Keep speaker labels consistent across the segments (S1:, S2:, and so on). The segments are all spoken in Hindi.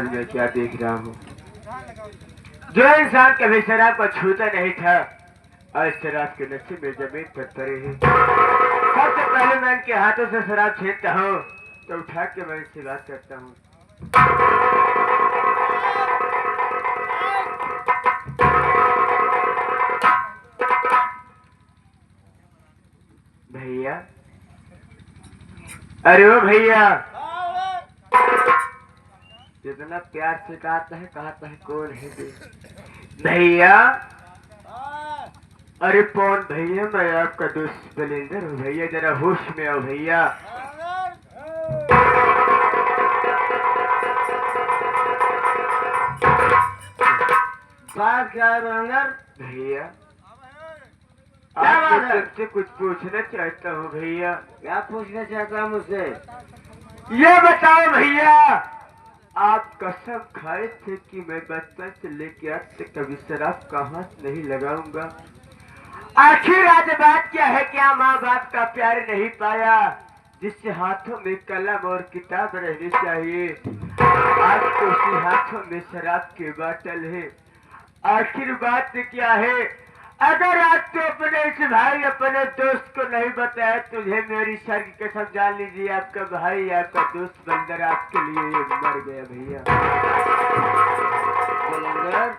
S1: आज मैं क्या देख रहा हूँ। जो इंसान कभी शराब को छूता नहीं था, आज शराब के नशे में जमीन पर पड़े हैं। सबसे पहले मैं इनके हाथों से शराब छीनता हूँ, तो उठा के मैं इनसे बात करता हूँ। भैया, अरे ओ भैया, जितना प्यार से कहता है कौन है भैया? अरे कौन भैया? मैं आपका दोस्त बलिंदर हूँ भैया, जरा होश में आओ भैया। बात क्या है बलिंदर? भैया आपसे तुमसे कुछ पूछना चाहता हूँ भैया। क्या पूछना चाहता हूँ मुझसे? ये बताओ भैया, आप कसम खाए थे कि मैं बचपन से लेके आज तक कभी शराब का हाथ नहीं लगाऊंगा। आखिर आज बात क्या है? क्या माँ बाप का प्यार नहीं पाया, जिससे हाथों में कलम और किताब रहनी चाहिए? आज तो उसी हाथों में शराब की बोतल है। आखिर बात क्या है? अगर आज तो अपने इस भाई, अपने दोस्त को नहीं बताया, तुझे मेरी सर की कसम, जान लीजिए आपका भाई, आपका दोस्त बंदर आपके लिए ये मर गया भैया। बलंदर,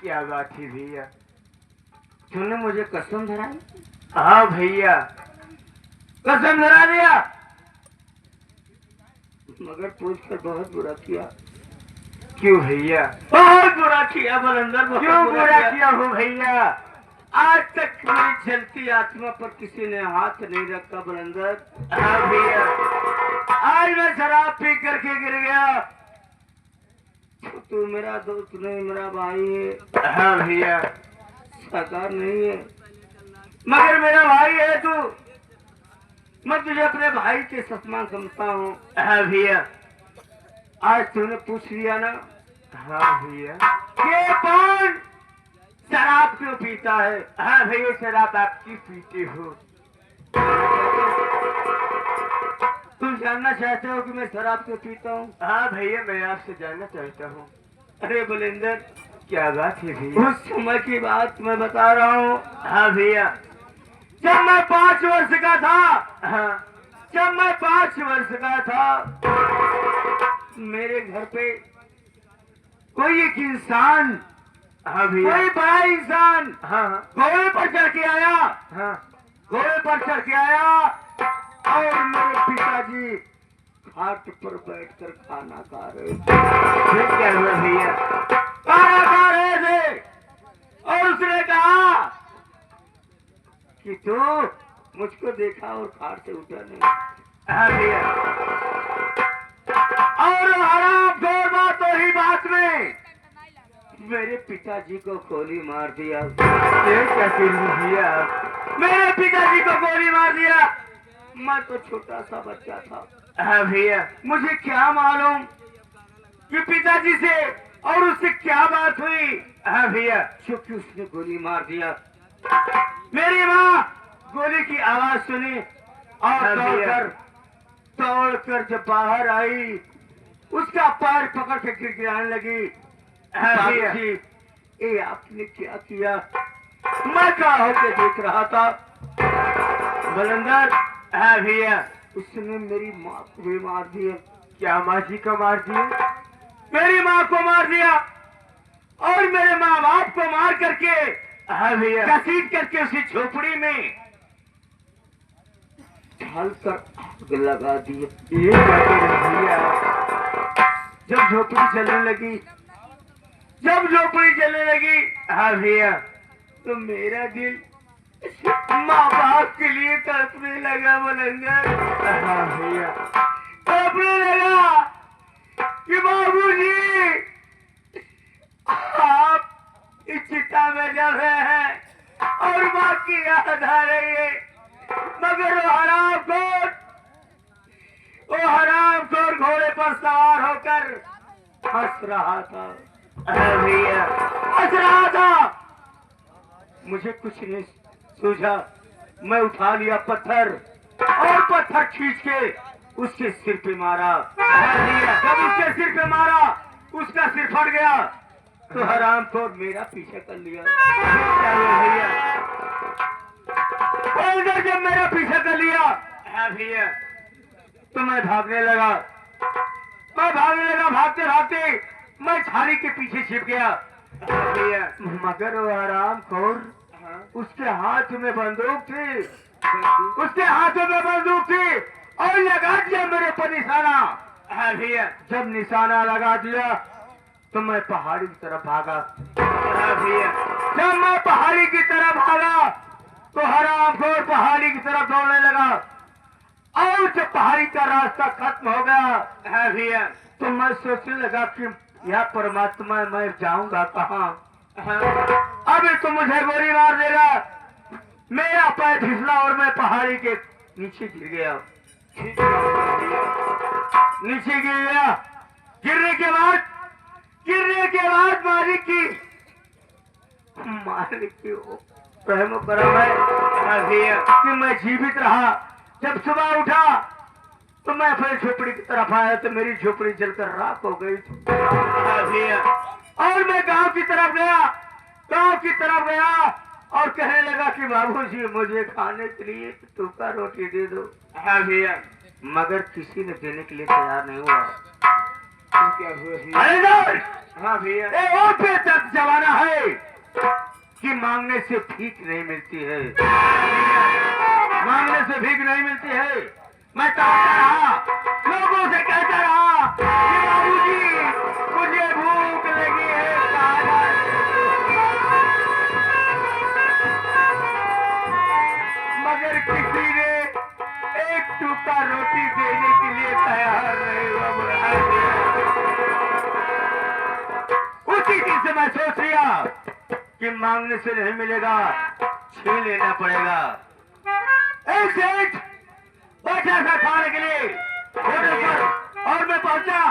S1: क्या बात है भैया? तूने मुझे कसम धराई? हाँ भैया, कसम धरा दिया। मगर पूछकर बहुत बुरा किया। क्यों भैया? बहुत बुरा किया बलंदर। क्यों बुरा किया हूँ भैया? आज तक मेरी जलती आत्मा पर किसी ने हाथ नहीं रखा बलंदर। हाँ भैया, आज मैं शराब पी करके गिर गया। तू मेरा दोस्त नहीं, मेरा भाई है। हाँ भैया, साकार नहीं है, मगर मेरा भाई है तू। मैं तुझे अपने भाई के समान समझता हूँ। हाँ भैया, आज तूने पूछ लिया ना? हाँ भैया। ये कौन शराब क्यों पीता है? हाँ भैया, शराब आपकी पीते हो। तुम जानना चाहते हो कि मैं शराब क्यों पीता हूँ? हाँ भैया, मैं आपसे जानना चाहता हूँ। अरे बलिंदर, क्या बात है भैया? उस समय की बात मैं बता रहा हूँ। हाँ भैया, जब मैं 5 वर्ष का था। हाँ, जब मैं 5 वर्ष का था, मेरे घर पे कोई एक इंसान, हाँ भैया, कोई बड़ा इंसान, हाँ, घोड़े पर चढ़ के आया। हाँ, घोड़े पर चढ़ के आया और मेरे पिताजी खाट पर बैठकर खाना खा रहे थे। फिर क्या हुआ भैया? खाना खा रहे थे और उसने कहा कि तू मुझको देखा और खाट से उठा नहीं। हाँ भैया, और हराम खोर बात ही बात में मेरे पिताजी को गोली मार दिया। क्या भैया? मेरे पिताजी को गोली मार दिया। मैं तो छोटा सा बच्चा था। हाँ भैया, मुझे क्या मालूम कि पिताजी से और उससे क्या बात हुई। हाँ भैया, क्योंकि उसने गोली मार दिया। मेरी माँ गोली की आवाज सुनी और दौड़कर जब बाहर आई, उसका पैर पकड़ के गिड़गिड़ाने लगी। ये आपने क्या किया? मैं क्या होके देख रहा था बलंदर। हाँ भैया, उसने मेरी माँ को भी मार दिया। क्या माँ जी को मार दिया? मेरी माँ को मार दिया और मेरे माँ बाप को मार करके, हाँ भैया, घसीट करके उसी झोपड़ी में ढालकर आग लगा दिया। ये क्या भैया? जब झोपड़ी चलने लगी, हाँ भैया, तो मेरा दिल माँ बाप के लिए तड़पने लगा बलंदर। हाँ भैया, तड़पने लगा कि बाबूजी, आप इस चिता में जल रहे हैं और माँ की याद आ रही है, मगर वो हरामखोर घोड़े पर सवार होकर हंस रहा था। भैया, हंस रहा था। मुझे कुछ नहीं सूझा। मैं उठा लिया पत्थर और पत्थर खींच के उसके सिर पे मारा। जब उसके सिर पे मारा उसका सिर फट गया तो हराम को मेरा पीछा कर लिया। क्या हुआ भैया? जब मेरा पीछा कर लिया है भैया तो मैं भागने लगा। भागते भागते मैं झाड़ी के पीछे छिप गया भैया। मगर वो हराम खोर उसके हाथ में बंदूक थी, और लगा दिया मेरे पर निशाना। हाँ भैया, जब निशाना लगा दिया तो मैं पहाड़ी की तरफ भागा। हाँ भैया, जब मैं पहाड़ी की तरफ भागा तो हरामखोर पहाड़ी की तरफ दौड़ने लगा, और जब पहाड़ी का रास्ता खत्म हो गया है भैया तो मैं सोचने लगा कि यह परमात्मा मैं जाऊंगा कहाँ। अभी तो मुझे गोली मार देगा। मेरा पैर फिसला और मैं पहाड़ी के नीचे गिर गया। गिरने के बाद मालिक की रहम करम है कि मैं जीवित रहा। जब सुबह उठा तो मैं अपनी झोपड़ी की तरफ आया तो मेरी झोपड़ी जलकर राख हो गई थी। और मैं गांव की तरफ गया और कहने लगा कि बाबूजी मुझे खाने के लिए सूखा रोटी दे दो। हाँ भैया, मगर किसी ने देने के लिए तैयार नहीं हुआ। क्या हुआ? हाँ भैया, और पे तक जमाना है कि मांगने से भीख नहीं मिलती है। मैं कहता रहा, लोगों से कहता रहा कि बाबूजी मुझे भूख लगी है, मगर किसी ने एक टुकड़ा रोटी देने के लिए तैयार नहीं हुआ। उसी दिन से मैं सोच लिया कि मांगने से नहीं मिलेगा, छीन लेना पड़ेगा। एक सेठ बैठा था खाने के लिए होटल पर, और मैं पहुंचा,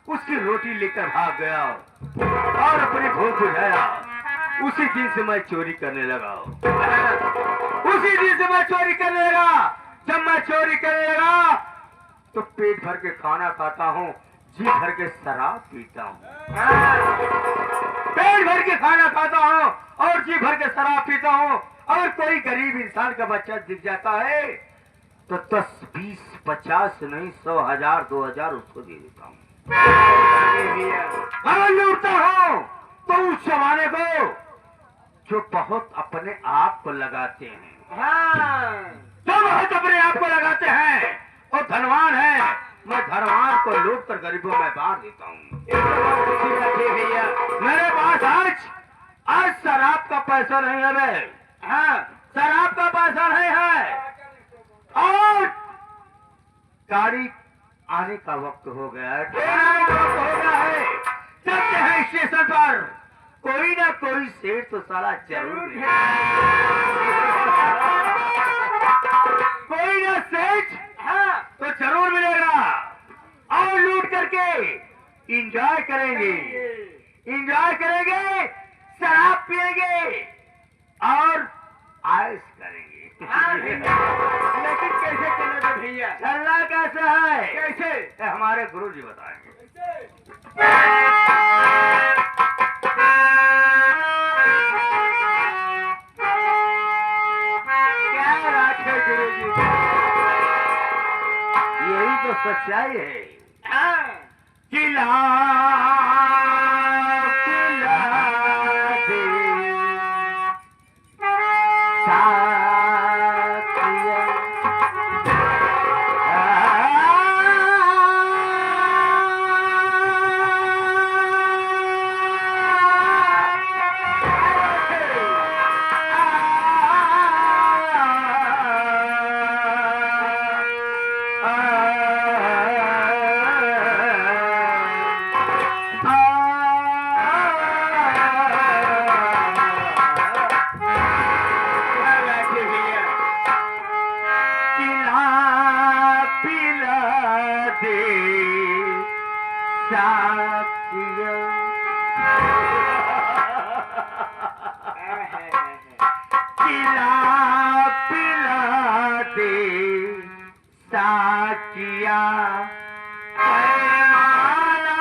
S1: उसकी रोटी लेकर भाग गया और अपनी भूख बुझाया। उसी दिन से मैं चोरी करने लगा। जब मैं चोरी करने लगा तो पेट भर के खाना खाता हूँ, जी भर के शराब पीता हूँ। पेट भर के खाना खाता हूँ और जी भर के शराब पीता हूँ। अगर कोई गरीब इंसान का बच्चा दिख जाता है तो 10, 20, 50 नहीं 100, 1000, 2000 उसको दे देता हूँ। अगर लूटता हूँ तो उस जमाने को जो बहुत अपने आप को लगाते हैं, जो बहुत अपने आप को लगाते हैं वो धनवान है। मैं धनवान को लूट कर गरीबों में बांट देता हूँ। मेरे पास आज शराब का पैसा नहीं है बे। हाँ, शराब का पैसा नहीं है, और गाड़ी आने का वक्त हो गया है, चलते हैं स्टेशन पर। कोई ना कोई सेठ तो साला जरूर है। कोई ना सेठ तो जरूर मिलेगा, और लूट करके एंजॉय करेंगे, शराब पिएंगे और आयश करेंगे। लेकिन कैसे चलेगा भैया? चलना कैसे है? कैसे? हमारे गुरु जी बताएंगे। क्या बात है गुरु जी? यही तो सच्चाई है। साकिया पैमाना